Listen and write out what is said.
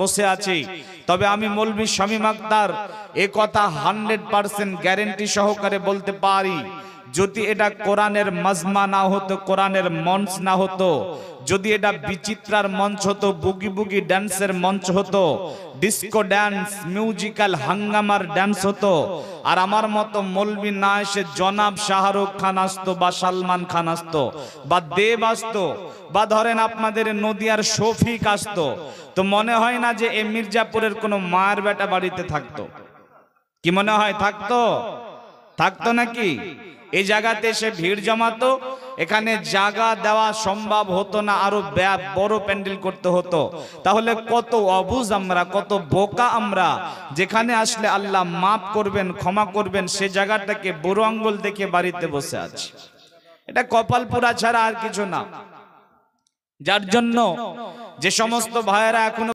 বসে আছি, তবে আমি মৌলভী শামীম আখতার এ কথা 100% গ্যারান্টি সহকারে বলতে পারি, যদি এটা কোরআনের মাজমা না হতো, কোরআনের মঞ্চ না হতো, যদি এটা বিচিত্রার মঞ্চ হতো, বুগি বুগি ড্যান্সের মঞ্চ হতো, ডিস্কো ড্যান্স, মিউজিক্যাল হাঙ্গামার ড্যান্স হতো, আর আমার মতো মৌলভী না এসে জনাব শাহরুখ খান আসতো বা সালমান খান আসতো বা দেব আসতো বা ধরেন আপনাদের নদিয়ার শফিক আসতো, তো মনে হয় না যে এই মির্জাপুরের কোনো মায়ের বেটা বাড়িতে থাকতো? কি মনে হয় থাকতো? থাকতো নাকি? এই জায়গাতে এসে ভিড় জমাতো, এখানে জায়গা দেওয়া সম্ভব হতো না, আরো বড় প্যান্ডেল করতে হতো। তাহলে কত অবুঝ আমরা, কত বোকা আমরা, যেখানে আসলে আল্লাহ মাফ করবেন, ক্ষমা করবেন, সে জায়গাটাকে বুড়ো আঙ্গুল দেখে বাড়িতে বসে আছি। এটা কপাল পোড়া ছাড়া আর কিছু না। যার জন্য যে সমস্ত ভাইয়েরা এখনো